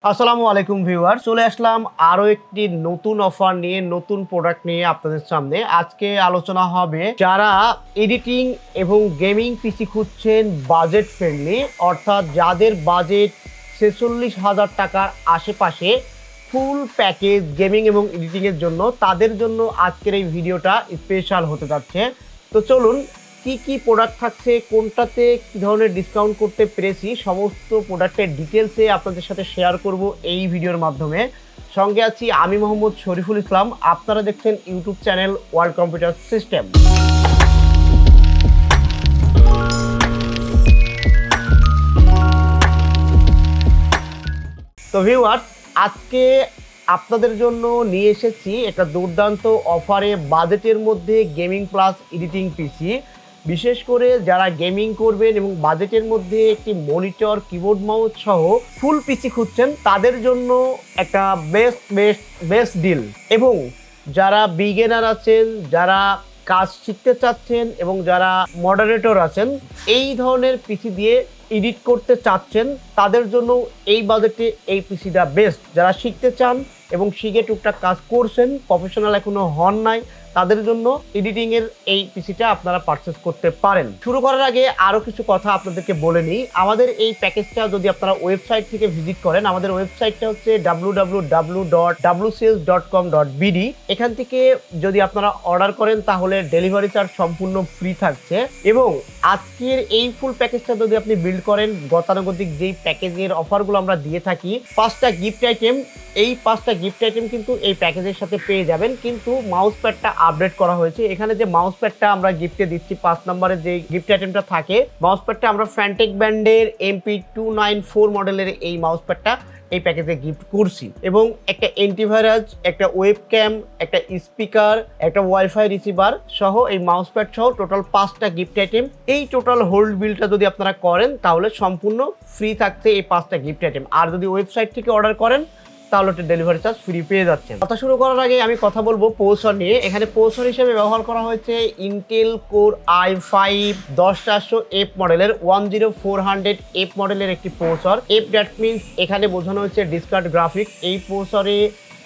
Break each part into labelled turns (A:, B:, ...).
A: আসসালামু আলাইকুম ভিউয়ার, চলে আসলাম আরো একটি নতুন অফার নিয়ে, নতুন প্রোডাক্ট নিয়ে আপনাদের সামনে। আজকে আলোচনা হবে যারা এডিটিং এবং গেমিং পিসি খুঁজছেন বাজেট ফ্রেন্ডলি, অর্থাৎ যাদের বাজেট ৪৬,০০০ টাকার আশেপাশে, ফুল প্যাকেজ গেমিং এবং এডিটিংয়ের জন্য, তাদের জন্য আজকের এই ভিডিওটা স্পেশাল হতে যাচ্ছে। তো চলুন, কি প্রোডাক্ট থাকছে, কোনটাতে কী ধরনের ডিসকাউন্ট করতে পেরেছি, সমস্ত প্রোডাক্টের ডিটেলসে আপনাদের সাথে শেয়ার করব এই ভিডিওর মাধ্যমে। সঙ্গে আছি আমি মোহাম্মদ শরীফুল ইসলাম, আপনারা দেখছেন YouTube channel world computer system. তো ভিউয়ার্স, আজকে আপনাদের জন্য নিয়ে এসেছি একটা দুর্দান্ত অফারে বাজেটের মধ্যে গেমিং প্লাস এডিটিং পিসি। বিশেষ করে যারা গেমিং করবেন এবং বাজেটের মধ্যে একটি মনিটর, কিবোর্ড, মাউস সহ ফুল পিসি খুঁজছেন, তাদের জন্য একটা বেস্ট ডিল। এবং যারা বিগিনার আছেন, যারা কাজ শিখতে চাচ্ছেন এবং যারা মডারেটর আছেন, এই ধরনের পিসি দিয়ে এডিট করতে চাচ্ছেন, তাদের জন্য এই বাজেটে এই পিসিটা বেস্ট। যারা শিখতে চান এবং শিখে টুকটাক কাজ করছেন, প্রফেশনাল এখনো হন নাই, তাদের জন্য এডিটিংয়ের এই পিসিটা আপনারা পারচেস করতে পারেন। শুরু করার আগে আরও কিছু কথা আপনাদেরকে বলে নিই। আমাদের এই প্যাকেজটা যদি আপনারা ওয়েবসাইট থেকে ভিজিট করেন, আমাদের ওয়েবসাইটটা হচ্ছে www.wcs.com.bd। এখান থেকে যদি আপনারা অর্ডার করেন তাহলে ডেলিভারি চার্জ সম্পূর্ণ ফ্রি থাকছে। এবং আজকের এই ফুল প্যাকেজটা যদি আপনি বিল্ড করেন, গতানুগতিক যেই প্যাকেজের অফারগুলো আমরা দিয়ে থাকি, 5টা গিফট আইটেম, এই 5টা গিফট আইটেম কিন্তু এই প্যাকেজের সাথে পেয়ে যাবেন। কিন্তু মাউস প্যাডটা আপডেট করা হয়েছে। এখানে যে মাউস প্যাডটা আমরা গিফটে দিচ্ছি, 5 নম্বরে যে গিফট আইটেমটা থাকে, মাউস প্যাডটা আমরা ফ্যান্টেক ব্র্যান্ডের MP294 মডেলের এই মাউস প্যাডটা এই প্যাকেজে গিফট করছি। এবং একটা অ্যান্টিভাইরাস, একটা ওয়েবক্যাম, একটা স্পিকার, একটা ওয়াইফাই রিসিভার সহ এই মাউস প্যাড সহ টোটাল 5টা গিফট আইটেম। এই টোটাল হোল্ড বিলটা যদি আপনারা করেন তাহলে সম্পূর্ণ ফ্রি থাকছে এই 5টা গিফট আইটেম। আর যদি ওয়েবসাইট থেকে অর্ডার করেন তাহলে একটা ডেলিভারি চার্জ ফ্রি পেয়ে যাচ্ছেন। কথা শুরু করার আগে আমি কথা বলবো প্রসেসর নিয়ে। এখানে প্রসেসর হিসেবে ব্যবহার করা হয়েছে ইন্টেল কোর i5 10400F মডেলের 10400F মডেলের একটি প্রসেসর। এফ দ্যাট মিনস এখানে বোঝানো হচ্ছে ডিসকার্ড গ্রাফিক্স। এই প্রসেসরে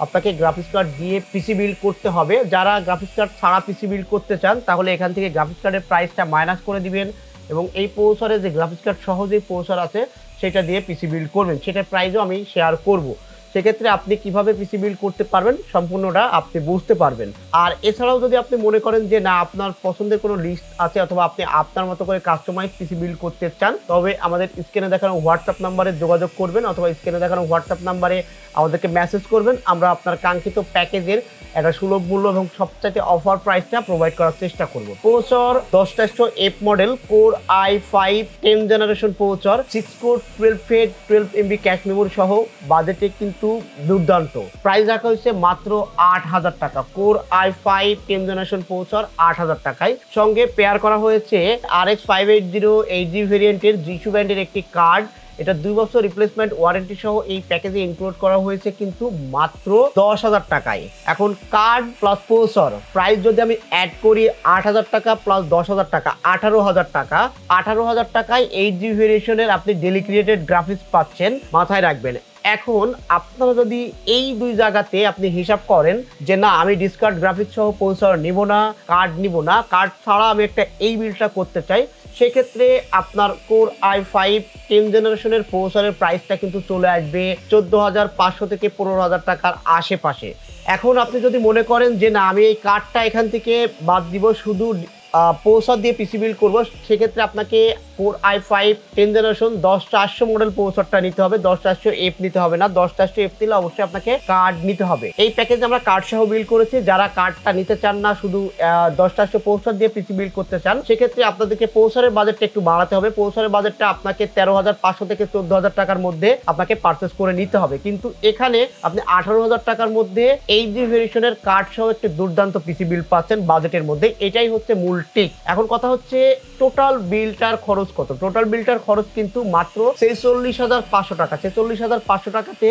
A: আপনাকে গ্রাফিক্স কার্ড দিয়ে পিসি বিল্ড করতে হবে। যারা গ্রাফিক্স কার্ড ছাড়া পিসি বিল্ড করতে চান তাহলে এখান থেকে গ্রাফিক্স কার্ডের প্রাইসটা মাইনাস করে দিবেন এবং এই প্রসেসরে যে গ্রাফিক্স কার্ড সহ যে প্রসেসর আছে সেটা দিয়ে পিসি বিল্ড করবেন, সেটার প্রাইসও আমি শেয়ার করব। সেক্ষেত্রে আপনি কিভাবে পিসি বিল্ড করতে পারবেন সম্পূর্ণটা আপনি বুঝতে পারবেন। আর এছাড়াও যদি আপনি মনে করেন যে না, আপনার পছন্দের কোনো লিস্ট আছে অথবা আপনি আপনার মতো করে কাস্টমাইজ পিসি বিল্ড করতে চান, তবে আমাদের স্ক্রিনে দেখানো হোয়াটসঅ্যাপ নাম্বারে যোগাযোগ করবেন অথবা স্ক্রিনে দেখানো হোয়াটসঅ্যাপ নাম্বারে আমাদেরকে মেসেজ করবেন। আমরা আপনার কাঙ্ক্ষিত প্যাকেজের একটা সুলভ মূল্য এবং সবচাইতে অফার প্রাইসটা প্রোভাইড করার চেষ্টা করব। Processor 10400F model, core i5 10 generation processor, 6 core 12 thread 12 MB cache memory সহ বাজেটে কিন্তু দুর্দান্ত। প্রাইস রাখা হয়েছে মাত্র 8,000 টাকা। কোর i5 10 জেনারেশন প্রসেসর 8,000 টাকায়। সঙ্গে পেয়ার করা হয়েছে RX 580 8GB ভেরিয়েন্টের জিশু ব্র্যান্ডের একটি কার্ড। এটা 2 বছর রিপ্লেসমেন্ট ওয়ারেন্টি সহ এই প্যাকেজে ইনক্লুড করা হয়েছে কিন্তু মাত্র 10,000 টাকায়। এখন কার্ড প্লাস প্রসেসর প্রাইস যদি আমি অ্যাড করি 8,000 টাকা প্লাস 10,000 টাকা, 18,000 টাকা। 18,000 টাকায় 8GB ভেরিয়েশনের আপনি ডেলি ক্রিয়েটেড গ্রাফিক্স পাচ্ছেন, মাথায় রাখবেন। এখন আপনারা যদি এই দুই জায়গাতে আপনি হিসাব করেন যে না, আমি ডিসকার্ড গ্রাফিক্স সহ প্রসেসর নিব না, কার্ড নিব না, কার্ড ছাড়া আমি একটা এই বিলটা করতে চাই, সেক্ষেত্রে আপনার কোর i5 10 জেনারেশনের প্রসেসরের প্রাইসটা কিন্তু চলে আসবে 14,500 থেকে 15,000 টাকার আশেপাশে। এখন আপনি যদি মনে করেন যে না, আমি এই কার্ডটা এখান থেকে বাদ দিব, শুধু প্রসেসর দিয়ে পিসি বিল্ড করবো, সেক্ষেত্রে আপনাকে কোর i5 10 জেনারেশন 10400 মডেল প্রসেসরটা নিতে হবে। 10400F নিতে হবে না, 10400F নিলে অবশ্যই আপনাকে কার্ড নিতে হবে। এই প্যাকেজে আমরা কার্ড সহ বিল্ড করেছি। যারা কার্ডটা নিতে চান না, শুধু 10400 প্রসেসর দিয়ে পিসি বিল্ড করতে চান, সেক্ষেত্রে আপনাদেরকে প্রসেসরের বাজেটটা একটু বাড়াতে হবে। প্রসেসরের বাজেটটা আপনাকে 13,500 থেকে 14,000 টাকার মধ্যে আপনাকে পারচেস করে নিতে হবে। কিন্তু এখানে আপনি 18,000 টাকার মধ্যে 8GB ভেরিয়েশনের কার্ড সহ একটি দুর্দান্ত পিসি বিল্ড পাচ্ছেন বাজেটের মধ্যে। এটাই হচ্ছে মূল ভোল্টেজ। এখন কথা হচ্ছে টোটাল বিলটার খরচ কত? টোটাল বিলটার খরচ কিন্তু মাত্র 46,500 টাকা। 46,500 টাকাতে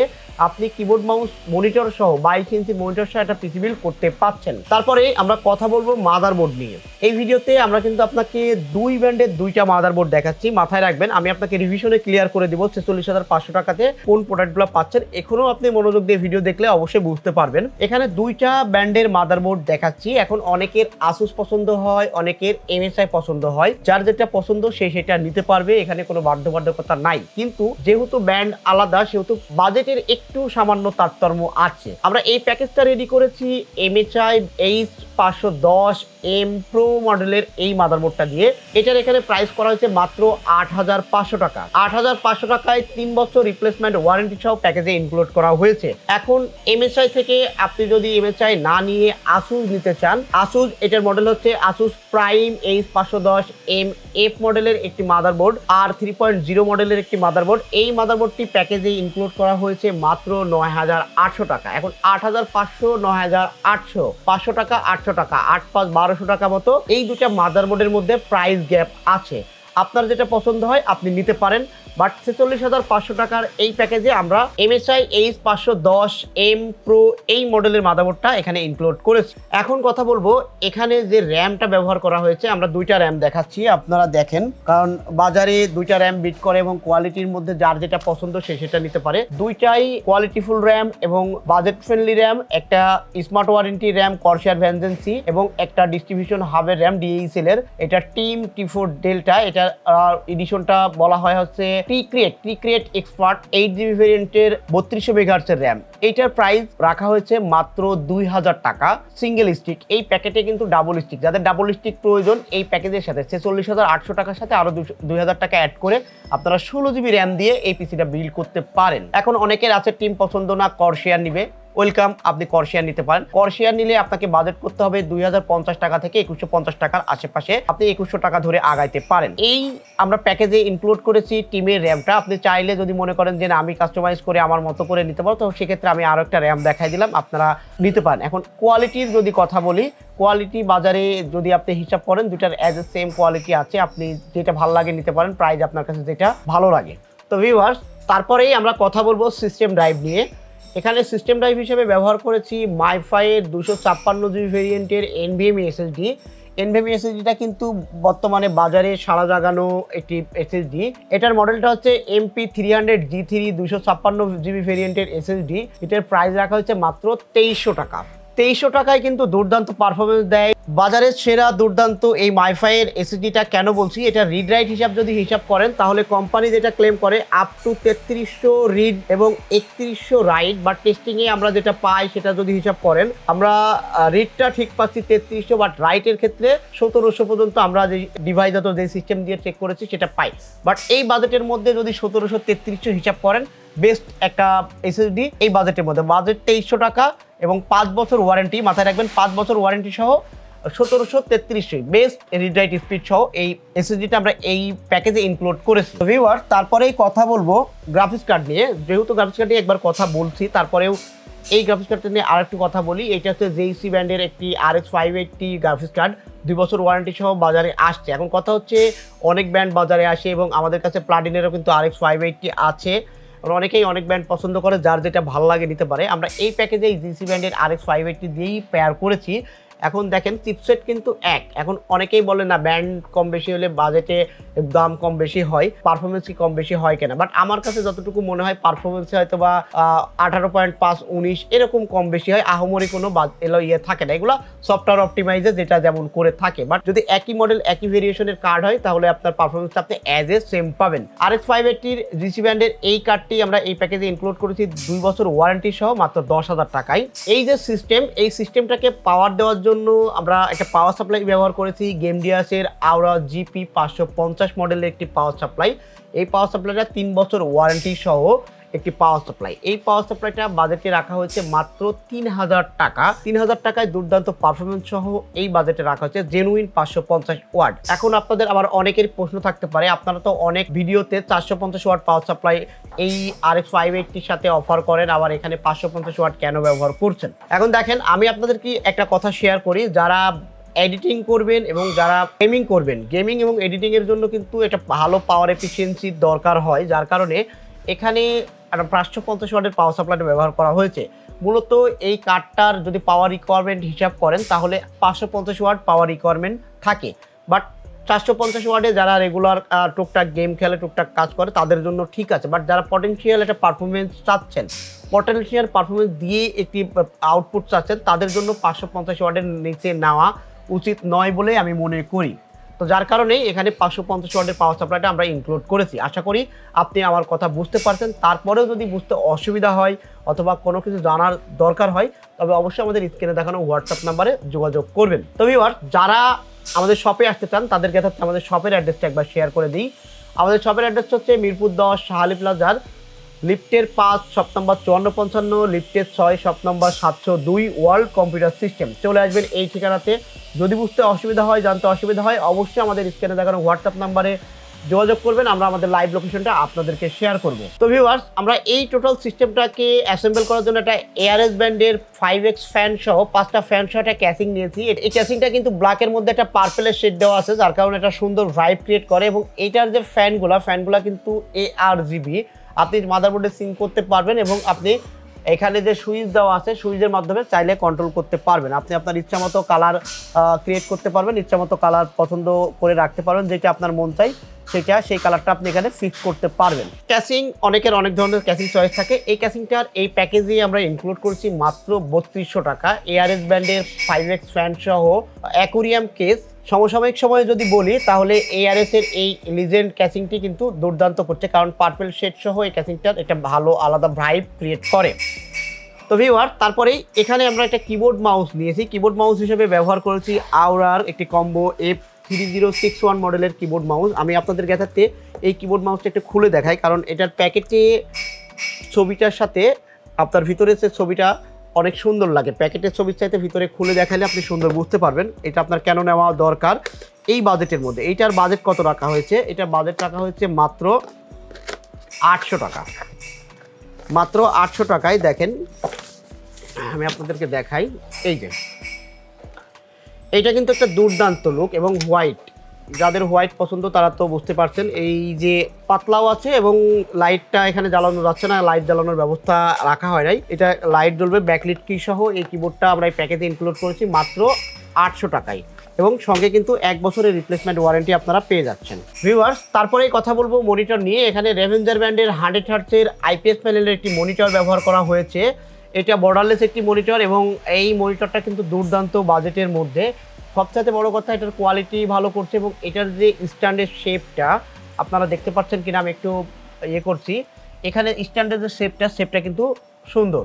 A: আপনি কিবোর্ড মাউস মনিটর সহ 22 ইঞ্চি মনিটর সহ একটা পিসি বিল্ড করতে পারছেন। তারপরে আমরা কথা বলবো মাদারবোর্ড নিয়ে। এই ভিডিওতে আমরা কিন্তু আপনাকে দুই ব্র্যান্ডের দুইটা মাদারবোর্ড দেখাচ্ছি। মাথায় রাখবেন, আমি আপনাকে রিভিশনে ক্লিয়ার করে দিব 46,500 টাকাতে কোন প্রোডাক্টগুলো পাচ্ছেন। এখনো আপনি মনোযোগ দিয়ে ভিডিও দেখলে অবশ্যই বুঝতে পারবেন। এখানে দুইটা ব্র্যান্ডের মাদারবোর্ড দেখাচ্ছি। এখন অনেকের আসুস পছন্দ হয়, অনেকের MSI পছন্দ হয়। যার যেটা পছন্দ সে সেটা নিতে পারবে, এখানে কোনো বাধ্যবাধকতা নাই। কিন্তু যেহেতু ব্র্যান্ড আলাদা সেহেতু বাজেটের একটু সামান্য তারতম্য আছে। আমরা এই প্যাকেজটা রেডি করেছি MSI H510M Pro মডেলের এই মাদারবোর্ডটা দিয়ে। এটার এখানে প্রাইস করা হয়েছে মাত্র 8,500 টাকা। 8,500 টাকায় 3 বছর রিপ্লেসমেন্ট ওয়ারেন্টি সহ প্যাকেজে ইনক্লুড করা হয়েছে। এখন MSI থেকে আপনি যদি MSI না নিয়ে আসুস নিতে চান, আসুস এটার মডেল হচ্ছে আসুস প্রাইম H510M F মডেলের একটি মাদারবোর্ড আর 3.0 মডেলের একটি মাদারবোর্ড। এই মাদারবোর্ডটি প্যাকেজে ইনক্লুড করা হয়েছে মাত্র 9,800 টাকা। এখন 8,500 9,800 500 টাকা 800 টাকা 8-5 1200 টাকা মতো এই দুটা মাদারবোর্ডের মধ্যে প্রাইস গ্যাপ আছে। আপনার যেটা পছন্দ হয় আপনি নিতে পারেন। বাট 46,500 টাকার এই প্যাকেজে আমরা MSI H510M Pro এই মডেলের মাদারবোর্ডটা এখানে ইনক্লুড করেছি। এখন কথা বলবো এখানে যে র্যামটা ব্যবহার করা হয়েছে। আমরা দুইটা র্যাম দেখাচ্ছি, আপনারা দেখেন, কারণ বাজারে দুইটা র্যাম বিট করে এবং কোয়ালিটির মধ্যে যার যেটা পছন্দ সে সেটা নিতে পারে। দুইটাই কোয়ালিটিফুল র্যাম এবং বাজেট ফ্রেন্ডলি র্যাম। একটা স্মার্ট ওয়ারেন্টি র্যাম কর্সার ভ্যানজেন্সি এবং একটা ডিস্ট্রিবিউশন হাবের র্যাম DHL এর। এটা টিম T4 ডেল্টা। এটা এডিশনটা বলা হয় হচ্ছে T-Create Expert 8GB ভেরিয়েন্টের 3200 মেগাহার্টজের র্যাম। এইটার প্রাইস রাখা হয়েছে মাত্র 2,000 টাকা সিঙ্গেল স্টিক। এই প্যাকেটে কিন্তু ডাবল স্টিক, যাদের ডাবল স্টিক প্রয়োজন এই প্যাকেজের সাথে 46,800 টাকার সাথে আরো 2,000 টাকা অ্যাড করে আপনারা 16GB র্যাম দিয়ে এই পিসিটা বিল্ড করতে পারেন। এখন অনেকের আছে টিম পছন্দ না, কর্সিয়ার নিবে, ওয়েলকাম, আপনি কর্সিয়ার নিতে পারেন। কর্সিয়ার নিলে আপনাকে বাজেট করতে হবে 2,050 টাকা থেকে 2,150 টাকার আশেপাশে। আপনি 2,100 টাকা ধরে আগাইতে পারেন। এই আমরা প্যাকেজে ইনক্লুড করেছি টিমের র্যামটা। আপনি চাইলে যদি মনে করেন যে না আমি কাস্টমাইজ করে আমার মতো করে নিতে পারবো, তো সেক্ষেত্রে আমি আরো একটা র্যাম দেখাই দিলাম, আপনারা নিতে পারেন। এখন কোয়ালিটির যদি কথা বলি, কোয়ালিটি বাজারে যদি আপনি হিসাব করেন দুটার অ্যাজ এ সেম কোয়ালিটি আছে। আপনি যেটা ভালো লাগে নিতে পারেন, প্রাইস আপনার কাছে যেটা ভালো লাগে। তো ভিউয়ার্স, তারপরেই আমরা কথা বলবো সিস্টেম ড্রাইভ নিয়ে। এখানে সিস্টেম ড্রাইভ হিসেবে ব্যবহার করেছি মাইফাই এর 256GB ভেরিয়েন্টের NVMe SSD। NVMe SSDটা কিন্তু বর্তমানে বাজারে সাড়া জাগানো একটি SSD। এটার মডেলটা হচ্ছে MP300G3 256GB ভেরিয়েন্টের SSD। এটার প্রাইস রাখা হচ্ছে মাত্র 2,300 টাকা। 2,300 টাকায় কিন্তু দুর্দান্ত পারফরমেন্স দেয়, বাজারের সেরা দুর্দান্ত এই মাইফাই এর SSDটা। কেন বলছি, এটা রিড রাইট হিসাব যদি হিসাব করেন তাহলে কোম্পানি যেটা ক্লেম করে আপ টু 3300 রিড এবং 3100 রাইট, বাট টেস্টিংয়ে আমরা যেটা পাই সেটা যদি হিসাব করেন আমরা রিডটা ঠিক পাচ্ছি 3300, বাট রাইটের ক্ষেত্রে 1700 পর্যন্ত আমরা যে ডিভাইসগত যে সিস্টেম দিয়ে চেক করেছি সেটা পাই। বাট এই বাজেটের মধ্যে যদি 1700 3300 হিসাব করেন, বেস্ট একটা SSD এই বাজেটের মধ্যে। বাজেট 2,300 টাকা এবং 5 বছর ওয়ারেন্টি, মাথায় রাখবেন 5 বছর ওয়ারেন্টি সহ 1733 বেস্ট রিড রাইট স্পিড সহ এই SSDটা আমরা এই প্যাকেজে ইনক্লুড করেছি। ভিউয়ার্স, তারপরেই কথা বলবো গ্রাফিক্স কার্ড নিয়ে। যেহেতু গ্রাফিক্স কার্ড নিয়ে একবার কথা বলছি, তারপরেও এই গ্রাফিক্স কার্ডটা নিয়ে আরেকটু কথা বলি। এটা হচ্ছে JC ব্র্যান্ডের একটি RX 580 গ্রাফিক্স কার্ড, 2 বছর ওয়ারেন্টি সহ বাজারে আসছে। এখন কথা হচ্ছে অনেক ব্র্যান্ড বাজারে আসে এবং আমাদের কাছে প্লাটিনেরও কিন্তু RX 580 আছে। অনেকেই অনেক ব্র্যান্ড পছন্দ করে, যার যেটা ভালো লাগে নিতে পারে। আমরা এই প্যাকেজে JC ব্র্যান্ডের RX 580 দিয়েই পেয়ার করেছি। এখন দেখেন চিপসেট কিন্তু এক। এখন অনেকেই বলে না ব্র্যান্ড কম বেশি হলে বাজেটে দাম কম বেশি হয়, পারফরমেন্স কি কম বেশি হয় কেনা। বাট আমার কাছে যতটুকু মনে হয় পারফরমেন্সে হয়তো বা 18.5 19 এরকম কম বেশি হয়, আহমরি কোনো থাকে না। এগুলো সফটওয়্যার অপটিমাইজে যেটা যেমন করে থাকে। বাট যদি একই মডেল একই ভেরিয়েশনের কার্ড হয় তাহলে আপনার পারফরমেন্সটা আপনি অ্যাজ এ সেম পাবেন। RX 580 JC ব্র্যান্ডের এই কার্ডটি আমরা এই প্যাকেজে ইনক্লুড করেছি 2 বছর ওয়ারেন্টি সহ মাত্র 10,000 টাকায়। এই যে সিস্টেম, এই সিস্টেমটাকে পাওয়ার দেওয়ার জন্য আমরা একটা পাওয়ার সাপ্লাই ব্যবহার করেছি গেমডিয়াসের আওরা GP 550 মডেলের একটি পাওয়ার সাপ্লাই। এই পাওয়ার সাপ্লাইটা 3 বছর ওয়ারেন্টি সহ একটি পাওয়ার সাপ্লাই। এই পাওয়ার সাপ্লাইটা বাজেটে রাখা হয়েছে মাত্র 3,000 টাকা। 3,000 টাকায় দুর্দান্ত পারফরমেন্স সহ এই বাজেটে রাখা হচ্ছে জেনুইন 550 ওয়াট। এখন আপনাদের আবার অনেকের প্রশ্ন থাকতে পারে, আপনারা তো অনেক ভিডিওতে 450 ওয়াট পাওয়ার সাপ্লাই এই RX 580 সাথে অফার করেন, আবার এখানে 550 ওয়াট কেন ব্যবহার করছেন? এখন দেখেন, আমি আপনাদেরকে একটা কথা শেয়ার করি, যারা এডিটিং করবেন এবং যারা গেমিং করবেন, গেমিং এবং এডিটিংয়ের জন্য কিন্তু এটা ভালো পাওয়ার এফিসিয়েন্সির দরকার হয়, যার কারণে এখানে একটা 550 ওয়াটের পাওয়ার সাপ্লাইটা ব্যবহার করা হয়েছে। মূলত এই কার্ডটার যদি পাওয়ার রিকোয়ারমেন্ট হিসাব করেন তাহলে 550 ওয়াট পাওয়ার রিকোয়ারমেন্ট থাকে, বাট 450 ওয়াটে যারা রেগুলার টুকটাক গেম খেলে, টুকটাক কাজ করে তাদের জন্য ঠিক আছে। বাট যারা পটেনশিয়াল একটা পারফরমেন্স চাচ্ছেন, পটেনশিয়াল পারফরমেন্স দিয়ে একটি আউটপুট চাচ্ছেন, তাদের জন্য 550 ওয়াটের নিচে নেওয়া উচিত নয় বলে আমি মনে করি। তো যার কারণে এখানে 550 ওয়াটের পাওয়ার সাপ্লাইটা আমরা ইনক্লুড করেছি। আশা করি আপনি আমার কথা বুঝতে পারছেন। তারপরেও যদি বুঝতে অসুবিধা হয় অথবা কোনো কিছু জানার দরকার হয় তবে অবশ্যই আমাদের স্ক্রিনে দেখানো হোয়াটসঅ্যাপ নাম্বারে যোগাযোগ করবেন। তো ভিউয়ার, যারা আমাদের শপে আসতে চান তাদেরকে আমাদের শপের অ্যাড্রেসটা একবার শেয়ার করে দিই। আমাদের শপের অ্যাড্রেস হচ্ছে মিরপুর 10 শাহালি প্লাজার লিফটের 5 শপ নম্বর 5455, লিফটের 6 shop number 702, world computer system. চলে আসবেন এই ঠিকানাতে। যদি বুঝতে অসুবিধা হয়, জানতে অসুবিধা হয়, অবশ্যই আমাদের স্ক্রিনে দেখানো হোয়াটসঅ্যাপ নাম্বারে যোগাযোগ করবেন। আমরা আমাদের লাইভ লোকেশনটা আপনাদেরকে শেয়ার করব। তো ভিউয়ার্স, আমরা এই টোটাল সিস্টেমটাকে অ্যাসেম্বল করার জন্য একটা এআরএস ব্র্যান্ডের 5X ফ্যান সহ 5টা ফ্যান সহ একটা ক্যাসিং নিয়েছি। এই ক্যাসিংটা কিন্তু ব্ল্যাকের মধ্যে একটা পার্পেলের শেড দেওয়া আছে, যার কারণে একটা সুন্দর ভাইব ক্রিয়েট করে। এবং এইটার যে ফ্যানগুলা কিন্তু ARGB, আপনি মাদারবোর্ডে সিঙ্ক করতে পারবেন এবং আপনি এখানে যে সুইচ দেওয়া আছে সুইচের মাধ্যমে চাইলে কন্ট্রোল করতে পারবেন। আপনি আপনার ইচ্ছামতো কালার ক্রিয়েট করতে পারবেন, ইচ্ছামতো কালার পছন্দ করে রাখতে পারবেন, যেটা আপনার মন চাই সেই কালারটা আপনি এখানে ফিক্স করতে পারবেন। ক্যাসিং অনেকের অনেক ধরনের ক্যাসিং চয়েস থাকে। এই ক্যাসিংটার এই প্যাকেজে আমরা ইনক্লুড করছি মাত্র 3200 টাকা। ARS ব্র্যান্ডের 5X ফ্যান সহ অ্যাকোরিয়াম কেস। সমসাময়িক সময়ে যদি বলি তাহলে ARS এর এই লিজেন্ড ক্যাসিংটি কিন্তু দুর্দান্ত করছে, কারণ পার্পল শেড সহ এই ক্যাসিংটার একটা ভালো আলাদা ভাইব ক্রিয়েট করে। তো ভিউয়ার, তারপরেই এখানে আমরা একটা কিবোর্ড মাউস নিয়েছি। কিবোর্ড মাউস হিসেবে ব্যবহার করেছি আওরার একটি কম্বো F3061 মডেলের কিবোর্ড মাউস। আমি আপনাদের কাছে এই কিবোর্ড মাউসটা একটু খুলে দেখাই, কারণ এটার প্যাকেটে ছবিটার সাথে আপনার ভিতরে যে ছবিটা অনেক সুন্দর লাগে। প্যাকেটের ছবির চাইতে ভিতরে খুলে দেখালে আপনি সুন্দর বুঝতে পারবেন এটা আপনার কেন নেওয়া দরকার এই বাজেটের মধ্যে। এইটার বাজেট কত রাখা হয়েছে? এটার বাজেট রাখা হয়েছে মাত্র 800 টাকা। মাত্র 800 টাকায় দেখেন, আমি আপনাদেরকে দেখাই। এই যে এইটা কিন্তু একটা দুর্দান্ত লুক এবং হোয়াইট, যাদের হোয়াইট পছন্দ তারা তো বুঝতে পারছেন। এই যে পাতলাও আছে এবং লাইটটা এখানে জ্বালানো যাচ্ছে না, লাইট জ্বালানোর ব্যবস্থা রাখা হয় নাই। এটা লাইট জ্বলবে, ব্যাকলিট কি সহ এই কিবোর্ডটা আমরা এই প্যাকেজে ইনক্লুড করেছি মাত্র 800 টাকায় এবং সঙ্গে কিন্তু 1 বছরের রিপ্লেসমেন্ট ওয়ারেন্টি আপনারা পেয়ে যাচ্ছেন। ভিউয়ার্স, তারপরে কথা বলবো মনিটর নিয়ে। এখানে রেভেঞ্জার ব্র্যান্ডের 100 হার্টজের IPS প্যানেলের একটি মনিটর ব্যবহার করা হয়েছে। এটা বর্ডারলেস একটি মনিটর এবং এই মনিটরটা কিন্তু দুর্দান্ত বাজেটের মধ্যে। সবচাইতে বড় কথা, এটার কোয়ালিটি ভালো করছে এবং এটার যে স্ট্যান্ডের শেপটা আপনারা দেখতে পাচ্ছেন কিনা আমি একটু করছি। এখানে স্ট্যান্ডের যে শেপটা কিন্তু সুন্দর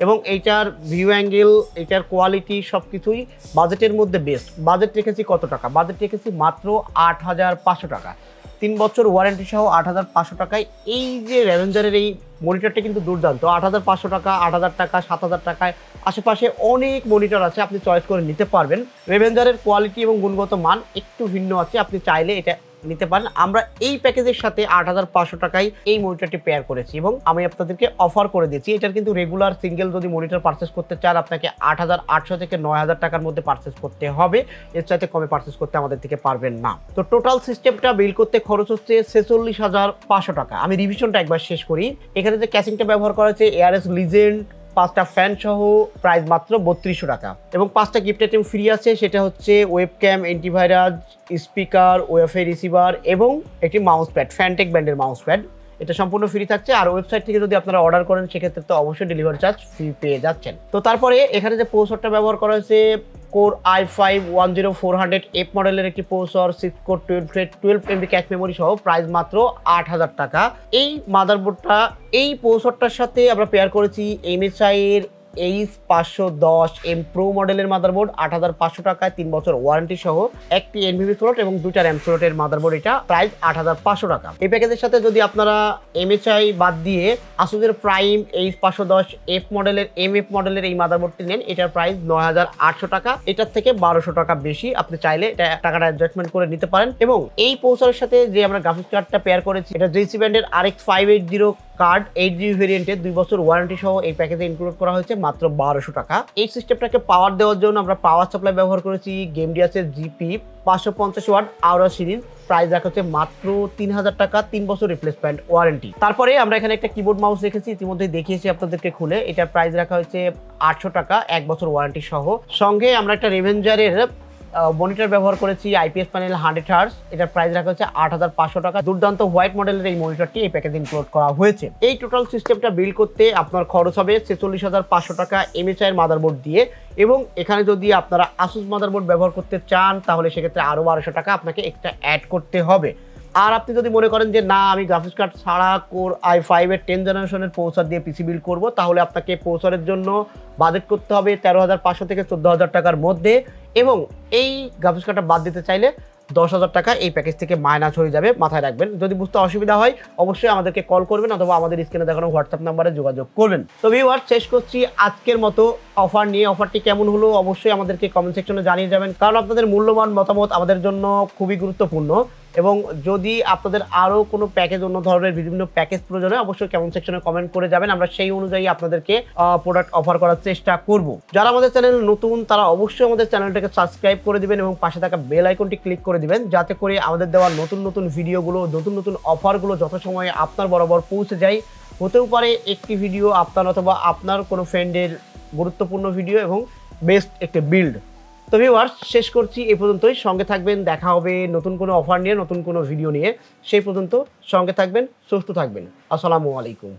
A: এবং এইটার ভিউ অ্যাঙ্গেল, এটার কোয়ালিটি সব কিছুই বাজেটের মধ্যে বেস্ট। বাজেট রেখেছি কত টাকা? বাজেট রেখেছি মাত্র 8500 টাকা। 3 বছর ওয়ারেন্টি সহ 8500 টাকায় এই যে রেভেঞ্জারের এই মনিটরটা কিন্তু দুর্দান্ত। 8500 টাকা, 8000 টাকা, 7000 টাকায় আশেপাশে অনেক মনিটর আছে, আপনি চয়েস করে নিতে পারবেন। রেভেঞ্জারের কোয়ালিটি এবং গুণগত মান একটু ভিন্ন আছে, আপনি চাইলে এটা নিতে পারেন। আমরা এই প্যাকেজের সাথে 8500 টাকায় এই মনিটরটি পেয়ার করেছি এবং আমি আপনাদেরকে অফার করে দিচ্ছি। এটার কিন্তু রেগুলার সিঙ্গেল যদি মনিটর পারচেস করতে চান আপনাকে 8800 থেকে 9000 টাকার মধ্যে পারচেস করতে হবে, এর চাইতে কমে পারচেস করতে আমাদের থেকে পারবেন না। তো টোটাল সিস্টেমটা বিল করতে খরচ হচ্ছে 46500 টাকা। আমি রিভিশনটা একবার শেষ করি। এখানে যে ক্যাসিংটা ব্যবহার করা হয়েছে ARS লিজেন্ড, 5টা ফ্যান সহ প্রাইস মাত্র 3200 টাকা এবং 5টা গিফট আইটেম ফ্রি আছে। সেটা হচ্ছে webcam, antivirus, speaker, wifi receiver এবং একটি মাউস প্যাড, ফ্যানটেক ব্র্যান্ডের মাউস প্যাড। এটা সম্পূর্ণ ফ্রি থাকছে। আর ওয়েবসাইট থেকে যদি আপনারা অর্ডার করেন সেক্ষেত্রে তো অবশ্যই ডেলিভারি চার্জ ফ্রি পেয়ে যাচ্ছেন। তো তারপরে এখানে যে প্রসেসরটা ব্যবহার করা হয়েছে কোর i5-10400F মডেলের একটি processor, 6 core 12 MB cache memory সহ প্রাইস মাত্র 8000 টাকা। এই মাদারবোর্ডটা, এই প্রসেসরটার সাথে আমরা পেয়ার করেছি MSI এর H510M Pro মডেলের মাদারবোর্ড 8500 টাকায়, 3 বছর ওয়ারেন্টি সহ, একটি NVMe স্লট এবং 2টা RAM স্লটের মাদারবোর্ড। এটা প্রাইস 8500 টাকা। এই প্যাকেজের সাথে যদি আপনারা MSI বাদ দিয়ে আসুসের প্রাইম H510F মডেলের MF মডেলের এই মাদারবোর্ডটি নেন, এটার প্রাইস 9800 টাকা। এটার থেকে 1200 টাকা বেশি। আপনি চাইলে এটা টাকাটা অ্যাডজাস্টমেন্ট করে নিতে পারেন। এবং এই প্রসেসরের সাথে যে আমরা গ্রাফিক্স কার্ডটা পেয়ার করেছি এটা JC ব্র্যান্ডের RX 580 কার্ড 8GB ভেরিয়েন্টে 2 বছর ওয়ারেন্টি সহ এই প্যাকেজে ইনক্লুড করা হয়েছে মাত্র 1200 টাকা। এই সিস্টেমটাকে পাওয়ার দেওয়ার জন্য আমরা পাওয়ার সাপ্লাই ব্যবহার করেছি গেমডিয়াসের জিপি 550 ওয়াট আওরা সিরিজ। প্রাইস রাখা হচ্ছে মাত্র 3000 টাকা, 3 বছর রিপ্লেসমেন্ট ওয়ারেন্টি। তারপরে আমরা এখানে একটা কিবোর্ড মাউস রেখেছি, ইতিমধ্যে দেখিয়েছি আপনাদেরকে খুলে। এটার প্রাইস রাখা হচ্ছে 800 টাকা, 1 বছর ওয়ারেন্টি সহ। সঙ্গে আমরা একটা রেভেঞ্জারের মনিটর ব্যবহার করেছি, আইপিএস প্যানেল 100 হার্জ। এটার প্রাইস রাখা হচ্ছে 8500 টাকা। দুর্দান্ত হোয়াইট মডেলের এই মনিটরটি এই প্যাকেজে ইনক্লুড করা হয়েছে। এই টোটাল সিস্টেমটা বিল্ড করতে আপনার খরচ হবে 46,500 টাকা এমএসআই এর মাদারবোর্ড দিয়ে। এবং এখানে যদি আপনারা আসুস মাদারবোর্ড ব্যবহার করতে চান তাহলে সেক্ষেত্রে আরও 1200 টাকা আপনাকে এক্সট্রা অ্যাড করতে হবে। আর আপনি যদি মনে করেন যে না আমি গ্রাফিক্স কার্ড ছাড়া কোর i5 এর 10 জেনারেশনের প্রসেসর দিয়ে পিসি বিল্ড করব, তাহলে আপনাকে প্রসেসরের জন্য বাজেট করতে হবে 13,500 থেকে 14,000 টাকার মধ্যে। এবং এই গ্রাফিক্স কার্ডটা বাদ দিতে চাইলে 10,000 টাকা এই প্যাকেজ থেকে মাইনাস হয়ে যাবে, মাথায় রাখবেন। যদি বুঝতে অসুবিধা হয় অবশ্যই আমাদেরকে কল করবেন অথবা আমাদের স্ক্রিনে দেখানো হোয়াটসঅ্যাপ নাম্বারে যোগাযোগ করবেন। তো ভিউয়ার, শেষ করছি আজকের মতো অফার নিয়ে। অফারটি কেমন হলো অবশ্যই আমাদেরকে কমেন্ট সেকশনে জানিয়ে যাবেন, কারণ আপনাদের মূল্যবান মতামত আমাদের জন্য খুবই গুরুত্বপূর্ণ। এবং যদি আপনাদের আরও কোনো প্যাকেজ, অন্য ধরনের বিভিন্ন প্যাকেজ প্রয়োজন হয় অবশ্যই কমেন্ট সেকশনে কমেন্ট করে যাবেন, আমরা সেই অনুযায়ী আপনাদেরকে প্রোডাক্ট অফার করার চেষ্টা করব। যারা আমাদের চ্যানেল নতুন তারা অবশ্যই আমাদের চ্যানেলটাকে সাবস্ক্রাইব করে দিবেন এবং পাশে থাকা বেল আইকনটি ক্লিক করে দিবেন, যাতে করে আমাদের দেওয়া নতুন নতুন ভিডিওগুলো, নতুন নতুন অফারগুলো যথাসময়ে আপনার বরাবর পৌঁছে যায়। হতেও পারে একটি ভিডিও আপনার অথবা আপনার কোনো ফ্রেন্ডের গুরুত্বপূর্ণ ভিডিও এবং বেস্ট একটা বিল্ড। তো ভিউয়ার্স, শেষ করছি এই পর্যন্তই। সঙ্গে থাকবেন, দেখা হবে নতুন কোনো অফার নিয়ে, নতুন কোনো ভিডিও নিয়ে। সেই পর্যন্ত সঙ্গে থাকবেন, সুস্থ থাকবেন। আসসালামু আলাইকুম।